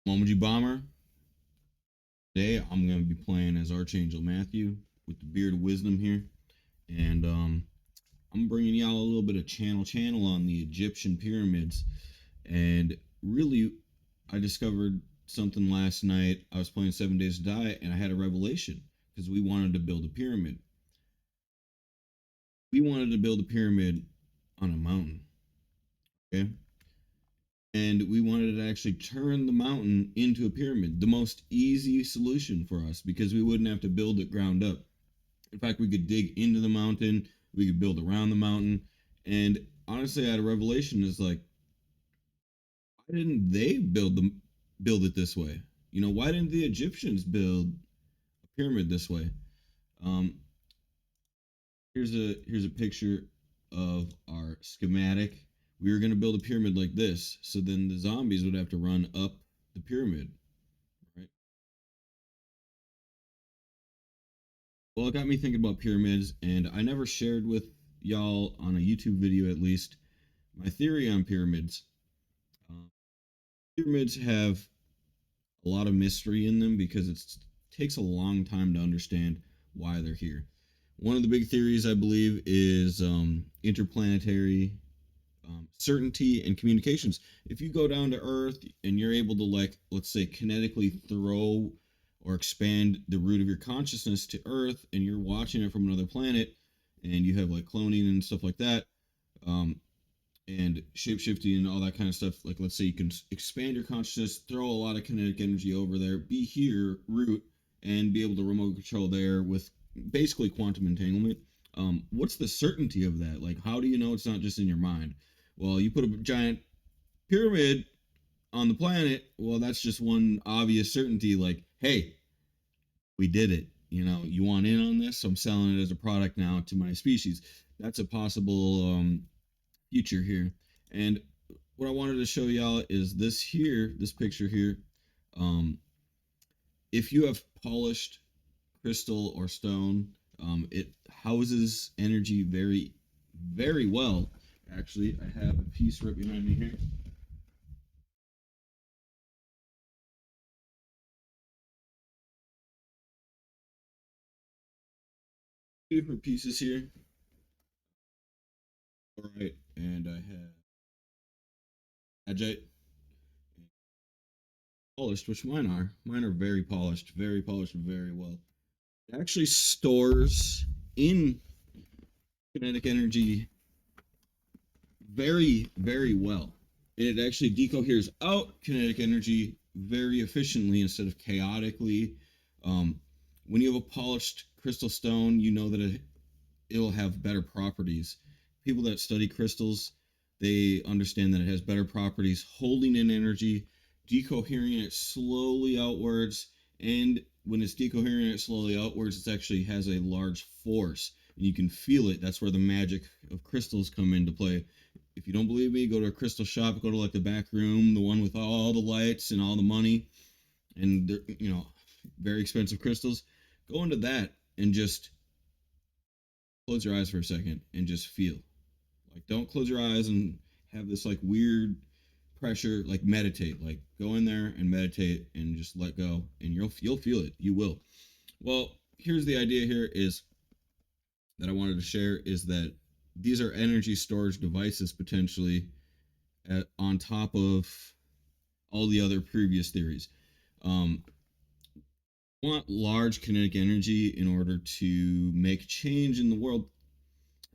Omgbomber. Today I'm going to be playing as Archangel Matthew with the Beard of Wisdom here, and I'm bringing y'all a little bit of channel on the Egyptian pyramids. And really, I discovered something last night. I was playing 7 Days to Die, and I had a revelation because we wanted to build a pyramid. We wanted to build a pyramid on a mountain, okay? And we wanted to actually turn the mountain into a pyramid, the most easy solution for us because we wouldn't have to build it ground up. In fact, we could dig into the mountain, we could build around the mountain. And honestly, I had a revelation is like, why didn't they build it this way? Why didn't the Egyptians build a pyramid this way? Um, here's a picture of our schematic. We were going to build a pyramid like this, so then the zombies would have to run up the pyramid, right? Well, it got me thinking about pyramids, and I never shared with y'all on a YouTube video at least my theory on pyramids. Uh, Pyramids have a lot of mystery in them because it takes a long time to understand why they're here. One of the big theories I believe is interplanetary certainty and communications. If you go down to Earth and you're able to, like, let's say, kinetically throw or expand the root of your consciousness to Earth, and you're watching it from another planet, and you have like cloning and stuff like that, um, and shapeshifting and all that kind of stuff. Like, let's say you can expand your consciousness, throw a lot of kinetic energy over there, be here, root, and be able to remote control there with basically quantum entanglement. What's the certainty of that? Like, how do you know it's not just in your mind? Well, you put a giant pyramid on the planet. Well, that's just one obvious certainty. Like, hey, we did it. You want in on this? So I'm selling it as a product now to my species. That's a possible future here. And what I wanted to show y'all is this here, this picture here. Um, if you have polished crystal or stone, it houses energy very, very well. Actually, I have a piece right behind me here. Two different pieces here. All right, and I have agite polished, which mine are. Mine are very polished, very well. It actually stores in kinetic energy very, very well. And it actually decoheres out kinetic energy very efficiently instead of chaotically. Um, when you have a polished crystal stone, you know that it'll have better properties. People that study crystals, they understand that it has better properties, holding in energy, decohering it slowly outwards, and when it's decohering it slowly outwards, it actually has a large force, and you can feel it. That's where the magic of crystals come into play. If you don't believe me, go to a crystal shop, go to like the back room, the one with all the lights and all the money, and they're, very expensive crystals. Go into that and just close your eyes for a second and just feel. Like, don't close your eyes and have this like weird pressure. Like, meditate. Like, go in there and meditate and just let go, and you'll feel it. You will. Well, here's the idea here is that I wanted to share is that these are energy storage devices potentially on top of all the other previous theories. Um, want large kinetic energy in order to make change in the world,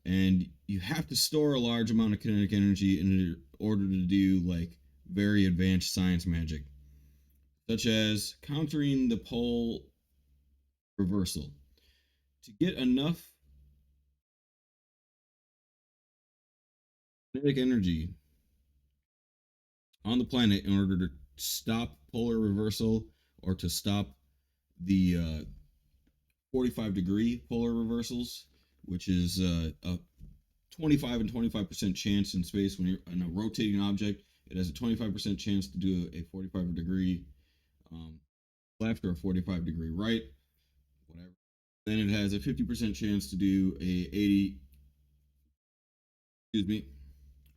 and you have to store a large amount of kinetic energy in order to do like very advanced science magic, such as countering the pole reversal. To get enough kinetic energy on the planet in order to stop polar reversal or to stop the 45-degree polar reversals, which is a 25 and 25% chance in space when you're in a rotating object. It has a 25% chance to do a 45-degree left or a 45-degree right, whatever. Then it has a 50% chance to do a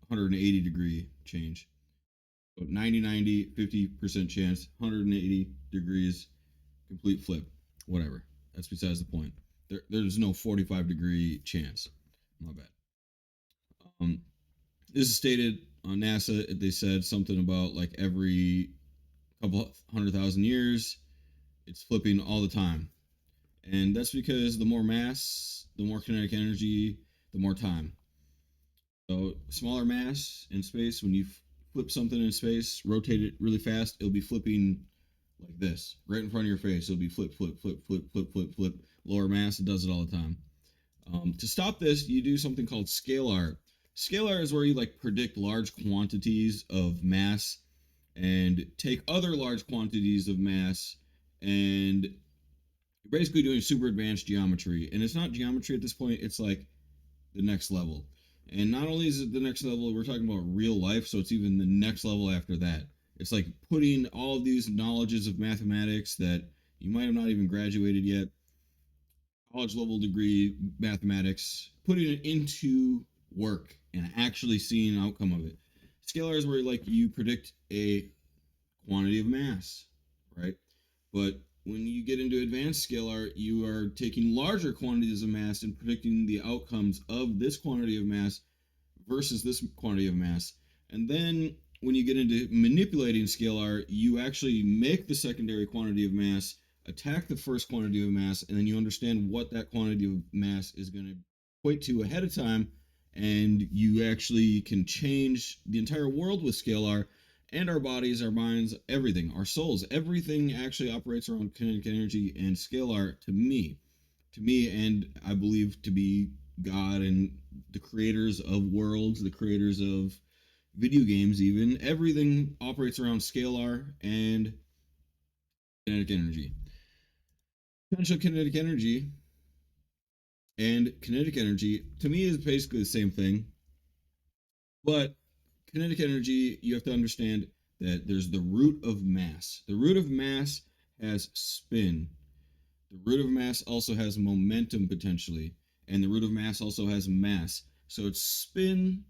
180 degree change. So 90, 90, 50% chance, 180 degrees, complete flip, whatever. That's besides the point. There's no 45-degree chance. My bad. Um, this is stated on NASA. They said something about like every couple 100,000 years, it's flipping all the time. And that's because the more mass, the more kinetic energy, the more time. So smaller mass in space, when you flip something in space, rotate it really fast, it'll be flipping like this, right in front of your face. It'll be flip, flip, flip, flip, flip, flip, flip. Lower mass, it does it all the time. To stop this, you do something called scalar. Scalar is where you like predict large quantities of mass and take other large quantities of mass, and you're basically doing super advanced geometry. And it's not geometry at this point, it's like the next level. And not only is it the next level, we're talking about real life, so it's even the next level after that. It's like putting all of these knowledges of mathematics that you might have not even graduated yet, college level degree mathematics, putting it into work and actually seeing an outcome of it. Scalar is where like you predict a quantity of mass, right? But when you get into advanced scalar, you are taking larger quantities of mass and predicting the outcomes of this quantity of mass versus this quantity of mass. And then when you get into manipulating scalar, you actually make the secondary quantity of mass, attack the first quantity of mass, and then you understand what that quantity of mass is going to equate to ahead of time. And you actually can change the entire world with scalar, and our bodies, our minds, everything, our souls, everything actually operates around kinetic energy and scalar to me, and I believe to be God and the creators of worlds, the creators of video games, even everything operates around scalar and kinetic energy. Potential kinetic energy and kinetic energy to me is basically the same thing, but kinetic energy, you have to understand that there's the root of mass. The root of mass has spin. The root of mass also has momentum potentially, and the root of mass also has mass. So it's spin,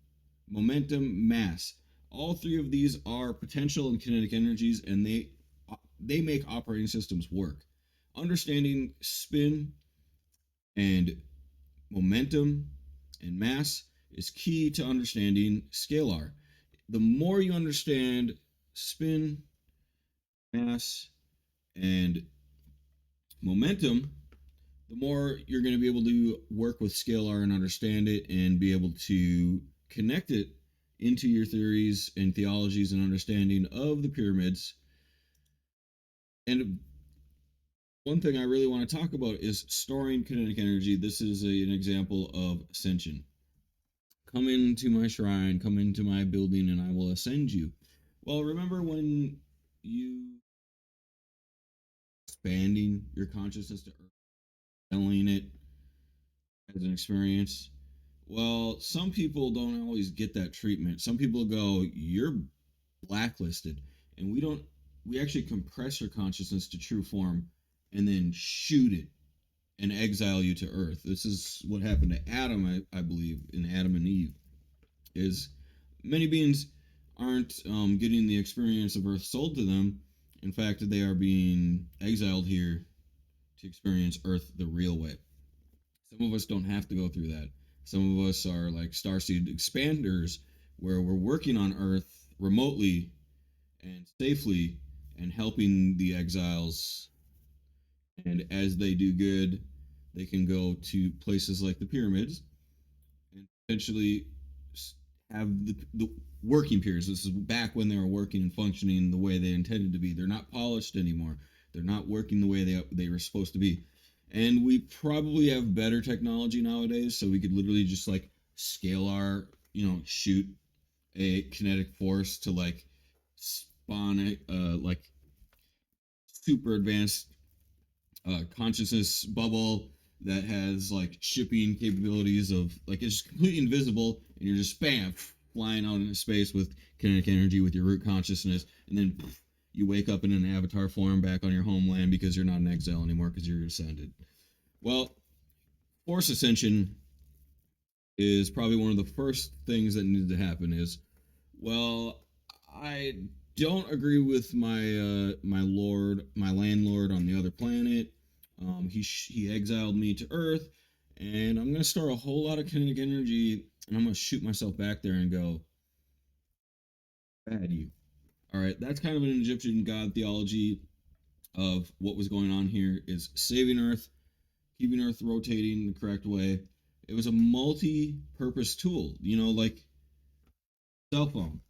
momentum, mass. All three of these are potential and kinetic energies, and they make operating systems work. Understanding spin and momentum and mass is key to understanding scalar. The more you understand spin, mass, and momentum, the more you're going to be able to work with scalar and understand it and be able to connect it into your theories and theologies and understanding of the pyramids. And one thing I really want to talk about is storing kinetic energy. This is an example of ascension. Come into my shrine, come into my building, and I will ascend you. Well, remember when you expanding your consciousness to earth, telling it as an experience? Well, some people don't always get that treatment. Some people go, "You're blacklisted," and we actually compress your consciousness to true form and then shoot it and exile you to earth. This is what happened to Adam, I believe, in Adam and Eve. Is many beings aren't getting the experience of earth sold to them. In fact, they are being exiled here to experience earth the real way. Some of us don't have to go through that. Some of us are like starseed expanders, where we're working on earth remotely and safely and helping the exiles. And as they do good, they can go to places like the pyramids and potentially have the working periods. This is back when they were working and functioning the way they intended to be. They're not polished anymore. They're not working the way they were supposed to be. And we probably have better technology nowadays, so we could literally just like scale our, shoot a kinetic force to like spawn a like super advanced consciousness bubble that has like shipping capabilities of like it's completely invisible, and you're just bam flying out into space with kinetic energy with your root consciousness, and then you wake up in an avatar form back on your homeland because you're not an exile anymore because you're ascended. Well, force ascension is probably one of the first things that needed to happen. Is, well, I don't agree with my landlord on the other planet. He exiled me to Earth, and I'm gonna store a whole lot of kinetic energy, and I'm gonna shoot myself back there and go, bad you. All right, that's kind of an Egyptian god theology of what was going on here is saving Earth, keeping Earth rotating the correct way. It was a multi-purpose tool, like cell phone.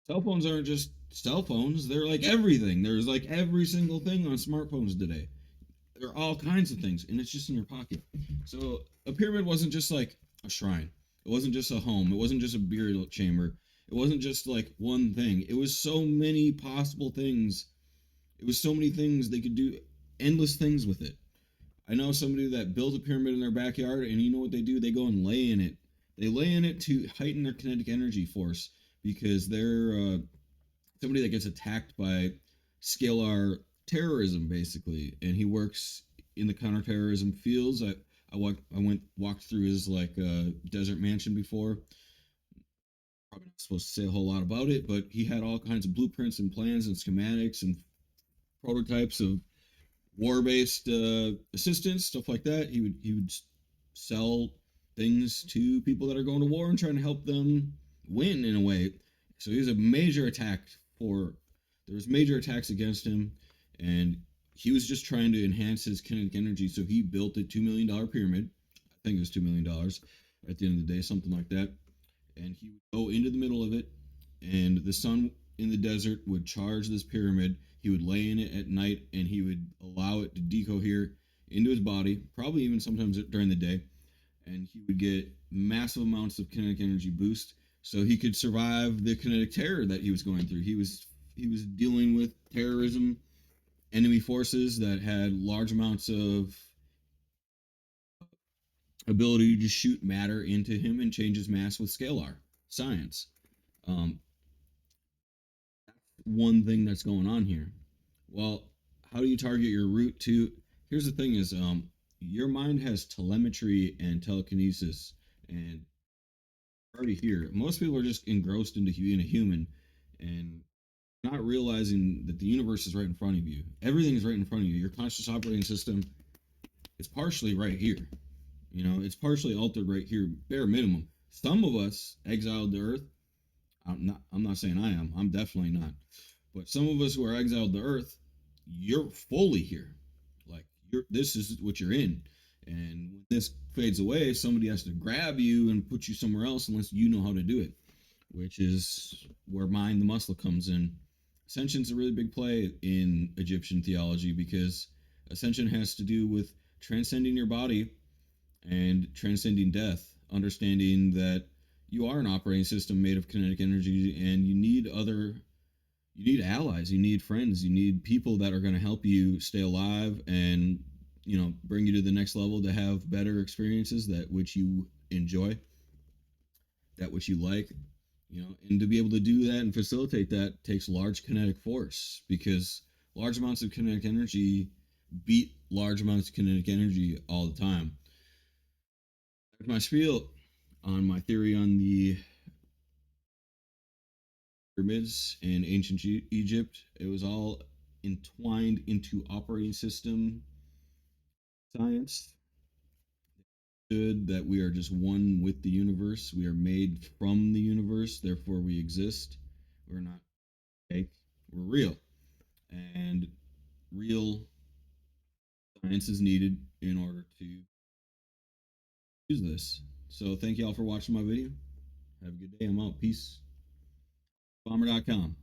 Cell phones aren't just cell phones, they're like everything. There's like every single thing on smartphones today. There are all kinds of things, and it's just in your pocket. So a pyramid wasn't just like a shrine. It wasn't just a home. It wasn't just a burial chamber. It wasn't just like one thing. It was so many possible things. It was so many things they could do, endless things with it. I know somebody that built a pyramid in their backyard, and you know what they do? They go and lay in it. They lay in it to heighten their kinetic energy force because they're somebody that gets attacked by scalar terrorism, basically, and he works in the counterterrorism fields. I went walked through his like desert mansion before. Probably not supposed to say a whole lot about it, but he had all kinds of blueprints and plans and schematics and prototypes of war-based assistance, stuff like that. He would sell things to people that are going to war and trying to help them win in a way. So he was a major attack for. There was major attacks against him, and he was just trying to enhance his kinetic energy. So he built a $2 million pyramid. I think it was $2 million at the end of the day, something like that. And he would go into the middle of it, and the sun in the desert would charge this pyramid. He would lay in it at night, and he would allow it to decohere into his body, probably even sometimes during the day, and he would get massive amounts of kinetic energy boost, so he could survive the kinetic terror that he was going through. He was dealing with terrorism, enemy forces that had large amounts of ability to just shoot matter into him and change his mass with scalar science. Um, one thing that's going on here. Well, how do you target your root to? Here's the thing: is your mind has telemetry and telekinesis, and already here. Most people are just engrossed into being a human, and not realizing that the universe is right in front of you. Everything is right in front of you. Your conscious operating system is partially right here. It's partially altered right here, bare minimum. Some of us exiled to Earth. I'm not saying I am. I'm definitely not. But some of us who are exiled to Earth, you're fully here. Like this is what you're in. And when this fades away, somebody has to grab you and put you somewhere else unless you know how to do it, which is where mind the muscle comes in. Ascension's a really big play in Egyptian theology because ascension has to do with transcending your body and transcending death, understanding that you are an operating system made of kinetic energy and you need allies, you need friends, you need people that are going to help you stay alive and bring you to the next level to have better experiences that which you enjoy, that which you like, and to be able to do that and facilitate that takes large kinetic force because large amounts of kinetic energy beat large amounts of kinetic energy all the time. That's my spiel on my theory on the pyramids in ancient Egypt. It was all entwined into operating system science. Stood that we are just one with the universe. We are made from the universe, therefore we exist. We're not fake. We're real, and real science is needed in order to use this. So thank you all for watching my video. Have a good day. I'm out. Peace. Bomber.com.